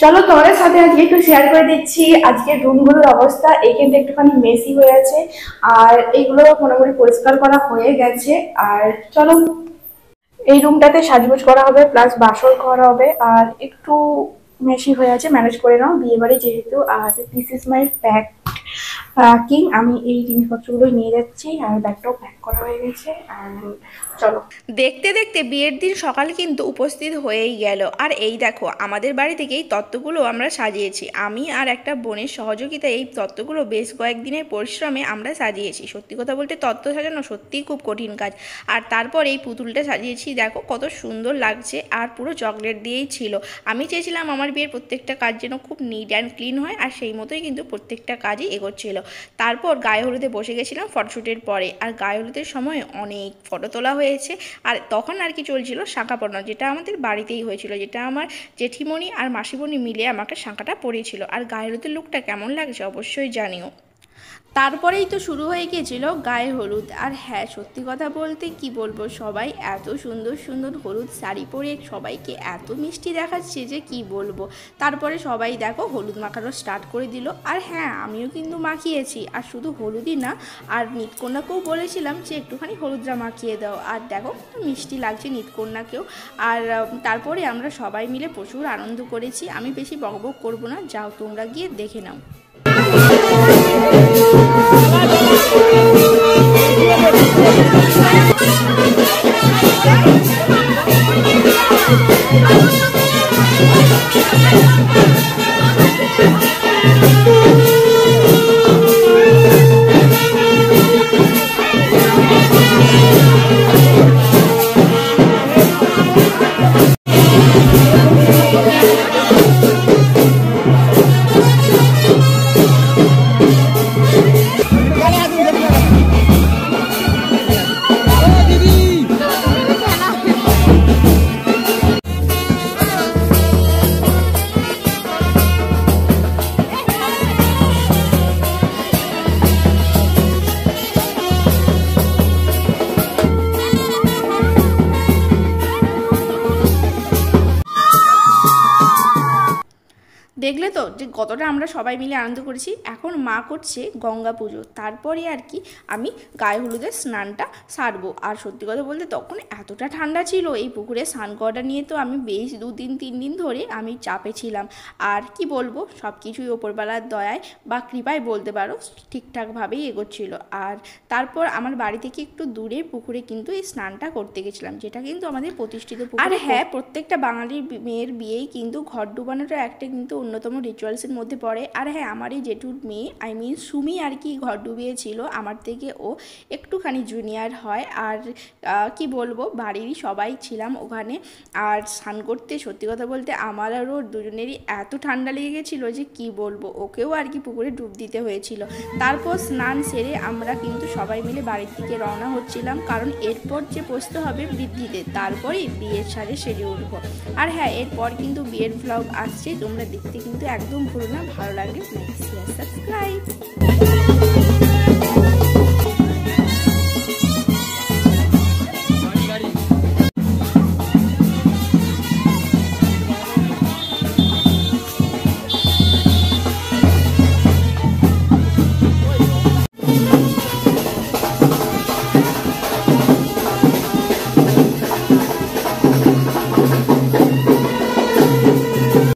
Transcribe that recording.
চলো তোমাদের সাথে আজকে একটু শেয়ার করে দিচ্ছি আজকের রুমগুলোর অবস্থা। এইখানটা একটুখানি মেসি হয়ে আছে, আর এইগুলো মোটামুটি পরিষ্কার করা হয়ে গেছে। আর চলো, এই রুমটাতে সাজগোজ করা হবে, প্লাস বাসর করা হবে। আর একটু মেসি হয়ে আছে, ম্যানেজ করে নাও, বিয়ে বাড়ি যেহেতু। আর দিস ইজ মাই প্যাকিং, আমি এই জিনিসপত্রগুলো নিয়ে যাচ্ছি, আর ব্যাগটাও প্যাক করা হয়ে গেছে। আর চলো, দেখতে দেখতে বিয়ের দিন সকাল কিন্তু উপস্থিত হয়েই গেল। আর এই দেখো, আমাদের বাড়ি থেকে এই তত্ত্বগুলো আমরা সাজিয়েছি। আমি আর একটা বোনের সহযোগিতায় এই তত্ত্বগুলো বেশ কয়েকদিনের পরিশ্রমে আমরা সাজিয়েছি। সত্যি কথা বলতে তত্ত্ব সাজানো সত্যিই খুব কঠিন কাজ। আর তারপর এই পুতুলটা সাজিয়েছি, দেখো কত সুন্দর লাগছে, আর পুরো চকলেট দিয়েই ছিল। আমি চেয়েছিলাম আমার বিয়ের প্রত্যেকটা কাজ যেন খুব নিট অ্যান্ড ক্লিন হয়, আর সেই মতোই কিন্তু প্রত্যেকটা কাজই এগোচ্ছিল। তারপর গায়ে হলুদে বসে গেছিলাম ফটোশ্যুটের পরে। আর গায়ে হলুদের সময় অনেক ফটো তোলা হয়েছে। আর তখন আর কি চলছিল শাঁখা পরানো, যেটা আমাদের বাড়িতেই হয়েছিল, যেটা আমার জেঠিমণি আর মাসিমণি মিলে আমাকে শাঁখাটা পরিয়েছিল। আর গায়ে হলুদের লুকটা কেমন লাগছে অবশ্যই জানিও। তারপরেই তো শুরু হয়ে গিয়েছিল গায়ে হলুদ। আর হ্যাঁ, সত্যি কথা বলতে কি বলবো, সবাই এত সুন্দর সুন্দর হলুদ শাড়ি পরে সবাইকে এত মিষ্টি দেখাচ্ছে যে কি বলবো। তারপরে সবাই দেখো হলুদ মাখানো স্টার্ট করে দিল। আর হ্যাঁ, আমিও কিন্তু মাখিয়েছি। আর শুধু হলুদই না, আর নিতকন্যাকেও বলেছিলাম যে একটুখানি হলুদটা মাখিয়ে দাও। আর দেখো মিষ্টি লাগছে নিতকন্যাকেও। আর তারপরে আমরা সবাই মিলে প্রচুর আনন্দ করেছি। আমি বেশি বকবক করবো না, যাও তোমরা গিয়ে দেখে নাও। দেখলে তো যে কতটা আমরা সবাই মিলে আনন্দ করেছি। এখন মা করছে গঙ্গা পুজো, তারপরে আর কি আমি গায়ে হলুদের স্নানটা সারবো। আর সত্যি কথা বলতে তখন এতটা ঠান্ডা ছিল, এই পুকুরে স্নান করাটা নিয়ে তো আমি বেশ 2-3 দিন ধরে আমি চাপে ছিলাম। আর কি বলবো, সব কিছুই ওপরবেলার দয়ায় বা কৃপায় বলতে পারো, ঠিকঠাকভাবেই এগোচ্ছিল। আর তারপর আমার বাড়ি থেকে একটু দূরে পুকুরে কিন্তু এই স্নানটা করতে গেছিলাম, যেটা কিন্তু আমাদের প্রতিষ্ঠিত পুকুর। আর হ্যাঁ, প্রত্যেকটা বাঙালির মেয়ের বিয়েই কিন্তু ঘর ডুবানোটা একটা কিন্তু অন্যতম রিচুয়ালসের মধ্যে পড়ে। আর হ্যাঁ, আমার এই জেঠুর মেয়ে সুমি আর কি ঘর ডুবিয়েছিল, আমার থেকে ও একটুখানি জুনিয়র হয়। আর কি বলবো, বাড়িরই সবাই ছিলাম ওখানে। আর স্নান করতে সত্যি কথা বলতে আমার আর ওর দুজনেরই এত ঠান্ডা লেগে গেছিলো যে কি বলবো, ওকেও আর কি পুকুরে ডুব দিতে হয়েছিল। তারপর স্নান সেরে আমরা কিন্তু সবাই মিলে বাড়ির দিকে রওনা হচ্ছিলাম, কারণ এরপর যে বসতে হবে বৃদ্ধিতে, তারপরেই বিয়ের সাজে সেজে উঠবো। আর হ্যাঁ, এরপর কিন্তু বিয়ের ভ্লগ আসছে, তোমরা দেখতে কিন্তু একদম ভুলো না। ভালো লাগলে লাইক শেয়ার সাবস্ক্রাইব।